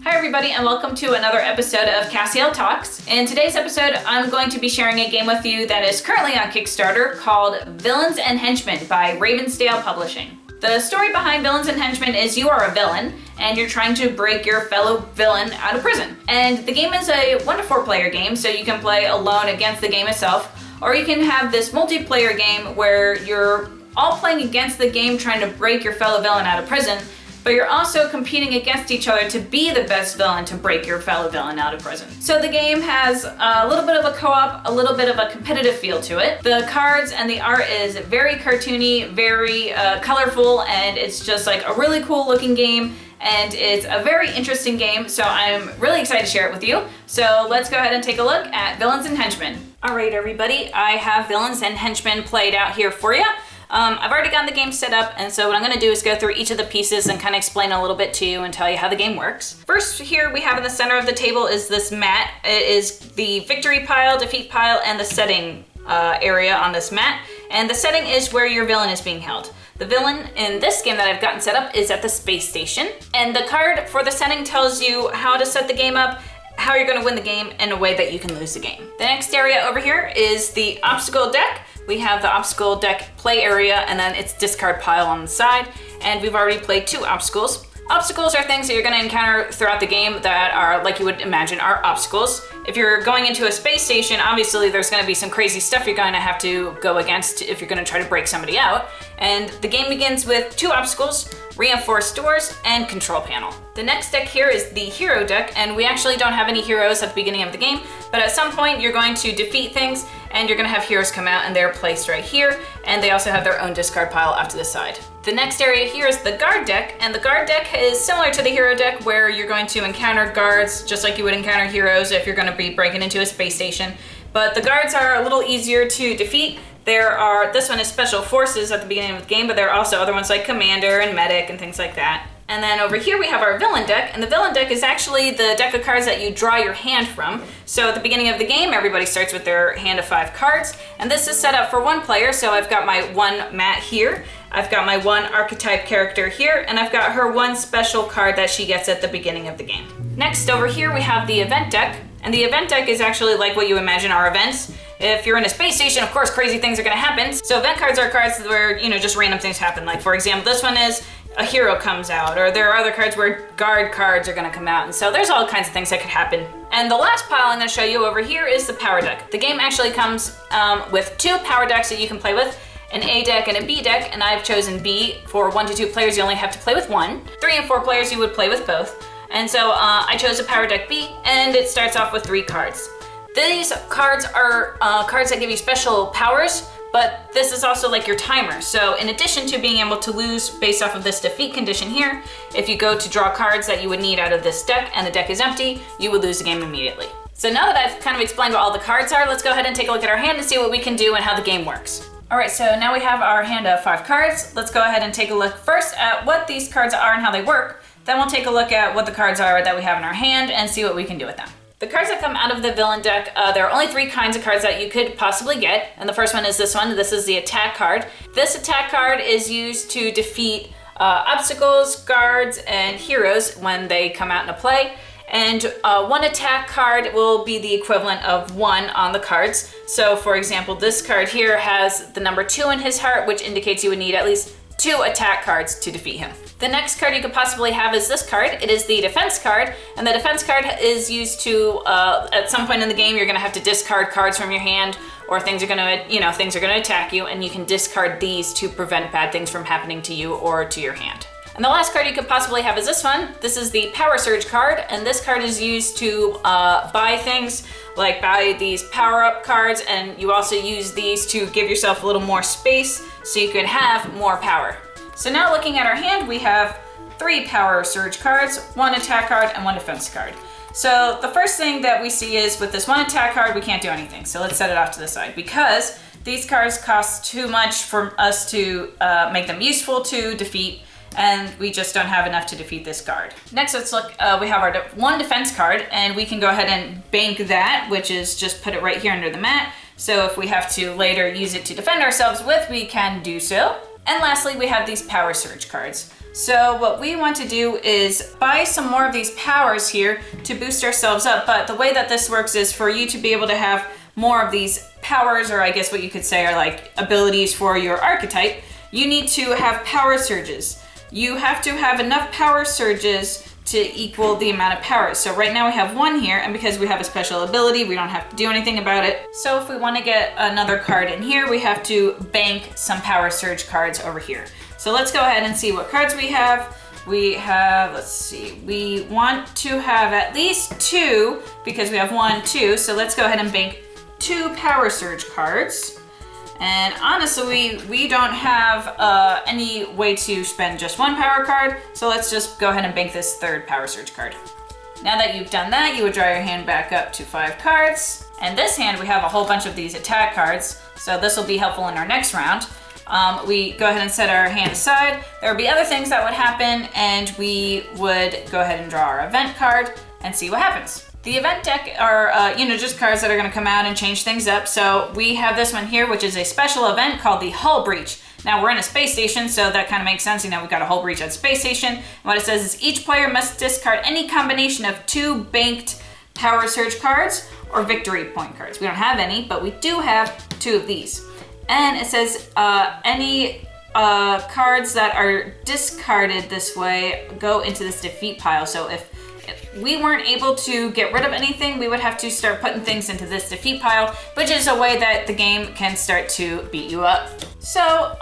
Hi everybody and welcome to another episode of Cassie Elle Talks. In today's episode, I'm going to be sharing a game with you that is currently on Kickstarter called Villains and Henchmen by Ravensdale Publishing. The story behind Villains and Henchmen is you are a villain and you're trying to break your fellow villain out of prison. And the game is a 1 to 4 player game, so you can play alone against the game itself, or you can have this multiplayer game where you're all playing against the game trying to break your fellow villain out of prison, but you're also competing against each other to be the best villain to break your fellow villain out of prison. So the game has a little bit of a co-op, a little bit of a competitive feel to it. The cards and the art is very cartoony, very colorful, and it's just like a really cool looking game, and it's a very interesting game, so I'm really excited to share it with you. So let's go ahead and take a look at Villains and Henchmen. All right, everybody, I have Villains and Henchmen played out here for you. I've already gotten the game set up, and so what I'm going to do is go through each of the pieces and kind of explain a little bit to you and tell you how the game works. First, here we have in the center of the table is this mat. It is the victory pile, defeat pile, and the setting area on this mat. And the setting is where your villain is being held. The villain in this game that I've gotten set up is at the space station. And the card for the setting tells you how to set the game up, how you're going to win the game, and a way that you can lose the game. The next area over here is the obstacle deck. We have the obstacle deck play area and then its discard pile on the side. And we've already played 2 obstacles. Obstacles are things that you're going to encounter throughout the game that are, like you would imagine, are obstacles. If you're going into a space station, obviously there's going to be some crazy stuff you're going to have to go against if you're going to try to break somebody out. And the game begins with 2 obstacles, reinforced doors, and control panel. The next deck here is the hero deck, and we actually don't have any heroes at the beginning of the game, but at some point you're going to defeat things and you're going to have heroes come out, and they're placed right here, and they also have their own discard pile off to the side. The next area here is the guard deck, and the guard deck is similar to the hero deck where you're going to encounter guards just like you would encounter heroes if you're going to be breaking into a space station. But the guards are a little easier to defeat. This one is special forces at the beginning of the game, but there are also other ones like commander and medic and things like that. And then over here we have our villain deck, and the villain deck is actually the deck of cards that you draw your hand from. So at the beginning of the game, everybody starts with their hand of 5 cards, and this is set up for 1 player, so I've got my 1 mat here, I've got my 1 archetype character here, and I've got her 1 special card that she gets at the beginning of the game. Next over here we have the event deck, and the event deck is actually like what you imagine are events. If you're in a space station, of course, crazy things are gonna happen. So event cards are cards where, just random things happen. Like for example, this one is a hero comes out, or there are other cards where guard cards are gonna come out. And so there's all kinds of things that could happen. And the last pile I'm gonna show you over here is the power deck. The game actually comes with 2 power decks that you can play with, an A deck and a B deck, and I've chosen B. For 1 to 2 players, you only have to play with 1. 3 and 4 players, you would play with both. And so I chose a power deck B, and it starts off with 3 cards. These cards are cards that give you special powers, but this is also like your timer. So in addition to being able to lose based off of this defeat condition here, if you go to draw cards that you would need out of this deck and the deck is empty, you would lose the game immediately. So now that I've kind of explained what all the cards are, let's go ahead and take a look at our hand and see what we can do and how the game works. All right, so now we have our hand of 5 cards. Let's go ahead and take a look first at what these cards are and how they work. Then we'll take a look at what the cards are that we have in our hand and see what we can do with them. The cards that come out of the villain deck, there are only 3 kinds of cards that you could possibly get. And the first one is this one. This is the attack card. This attack card is used to defeat obstacles, guards, and heroes when they come out into play. And 1 attack card will be the equivalent of 1 on the cards. So for example, this card here has the number 2 in his heart, which indicates you would need at least 2 attack cards to defeat him. The next card you could possibly have is this card. It is the defense card, and the defense card is used to, at some point in the game, you're gonna have to discard cards from your hand, or things are gonna attack you, and you can discard these to prevent bad things from happening to you or to your hand. And the last card you could possibly have is this one. This is the Power Surge card, and this card is used to buy things, like buy these power-up cards, and you also use these to give yourself a little more space so you could have more power. So now looking at our hand, we have 3 Power Surge cards, 1 attack card, and 1 defense card. So the first thing that we see is with this 1 attack card, we can't do anything. So let's set it off to the side because these cards cost too much for us to make them useful to defeat, and we just don't have enough to defeat this card. Next, let's look, we have our 1 defense card, and we can go ahead and bank that, which is just put it right here under the mat. So if we have to later use it to defend ourselves with, we can do so. And lastly, we have these power surge cards. So what we want to do is buy some more of these powers here to boost ourselves up. But the way that this works is for you to be able to have more of these powers, or I guess what you could say are like abilities for your archetype, you need to have power surges. You have to have enough power surges to equal the amount of power. So right now we have one here, and because we have a special ability, we don't have to do anything about it. So if we want to get another card in here, we have to bank some power surge cards over here. So let's go ahead and see what cards we have. We have, let's see, we want to have at least 2 because we have 1, 2. So let's go ahead and bank 2 power surge cards. And honestly, we don't have any way to spend just 1 power card, so let's just go ahead and bank this 3rd power surge card. Now that you've done that, you would draw your hand back up to 5 cards. And this hand, we have a whole bunch of these attack cards, so this will be helpful in our next round. We go ahead and set our hand aside. There would be other things that would happen, and we would go ahead and draw our event card and see what happens. The event deck are, just cards that are going to come out and change things up. So we have this one here, which is a special event called the Hull Breach. Now we're in a space station, so that kind of makes sense. We've got a hull breach at space station. And what it says is each player must discard any combination of 2 banked power surge cards or victory point cards. We don't have any, but we do have 2 of these. And it says any cards that are discarded this way go into this defeat pile. So if we weren't able to get rid of anything, we would have to start putting things into this defeat pile, which is a way that the game can start to beat you up. So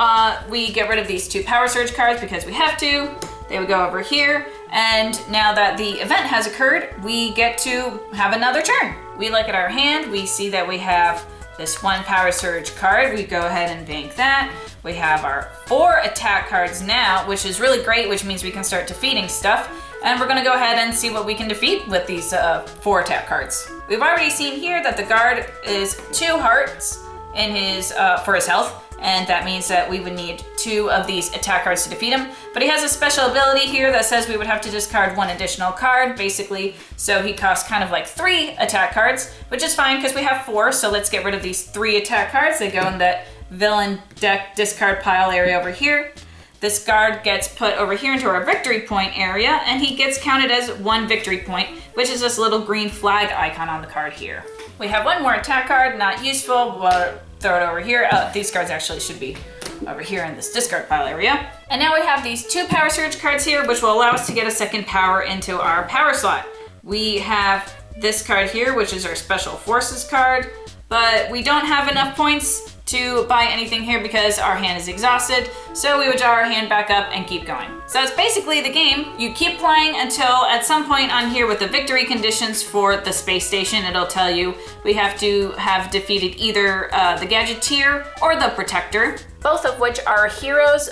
we get rid of these 2 power surge cards because we have to. They would go over here. And now that the event has occurred, we get to have another turn. We look at our hand, we see that we have this 1 power surge card. We go ahead and bank that. We have our 4 attack cards now, which is really great, which means we can start defeating stuff. And we're gonna go ahead and see what we can defeat with these 4 attack cards. We've already seen here that the guard is 2 hearts in his for his health, and that means that we would need 2 of these attack cards to defeat him. But he has a special ability here that says we would have to discard 1 additional card, basically. So he costs kind of like 3 attack cards, which is fine because we have 4. So let's get rid of these 3 attack cards. They go in that villain deck discard pile area over here. This guard gets put over here into our victory point area, and he gets counted as 1 victory point, which is this little green flag icon on the card here. We have 1 more attack card, not useful. We'll throw it over here. These cards actually should be over here in this discard pile area. And now we have these 2 power surge cards here, which will allow us to get a 2nd power into our power slot. We have this card here, which is our special forces card, but we don't have enough points to buy anything here because our hand is exhausted, so we would draw our hand back up and keep going. So that's basically the game. You keep playing until at some point on here with the victory conditions for the space station, it'll tell you we have to have defeated either the Gadgeteer or the Protector, both of which are heroes.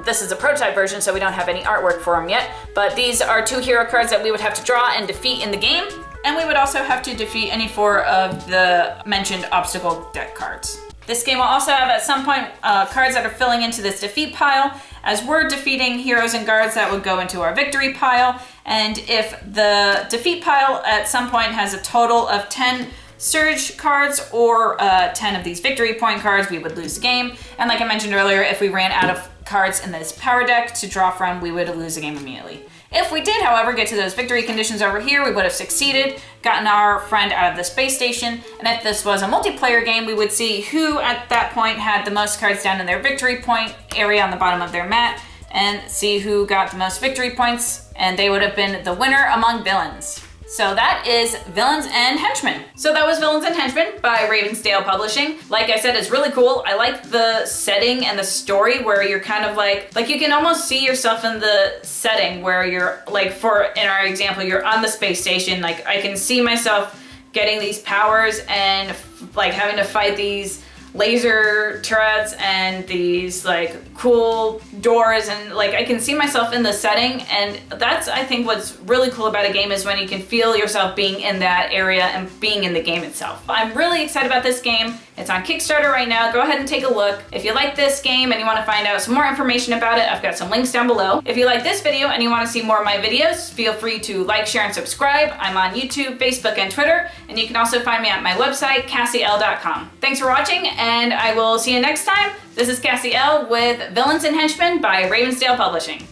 This is a prototype version, so we don't have any artwork for them yet, but these are 2 hero cards that we would have to draw and defeat in the game. And we would also have to defeat any 4 of the mentioned obstacle deck cards. This game will also have at some point cards that are filling into this defeat pile. As we're defeating heroes and guards, that would go into our victory pile. And if the defeat pile at some point has a total of 10 surge cards or 10 of these victory point cards, we would lose the game. And like I mentioned earlier, if we ran out of cards in this power deck to draw from, we would lose the game immediately. If we did, however, get to those victory conditions over here, we would have succeeded, gotten our friend out of the space station, and if this was a multiplayer game, we would see who at that point had the most cards down in their victory point area on the bottom of their mat, and see who got the most victory points, and they would have been the winner among villains. So that is Villains and Henchmen. So that was Villains and Henchmen by Ravensdale Publishing. Like I said, it's really cool. I like the setting and the story where you're kind of like you can almost see yourself in the setting where you're like, in our example, you're on the space station. Like I can see myself getting these powers and like having to fight these laser turrets and these like cool doors, and like I can see myself in the setting, and that's I think what's really cool about a game is when you can feel yourself being in that area and being in the game itself. I'm really excited about this game. It's on Kickstarter right now. Go ahead and take a look. If you like this game and you want to find out some more information about it, I've got some links down below. If you like this video and you want to see more of my videos, feel free to like, share, and subscribe. I'm on YouTube, Facebook, and Twitter, and you can also find me at my website, CassieElle.com. Thanks for watching, and and I will see you next time. This is Cassie Elle with Villains and Henchmen by Ravensdale Publishing.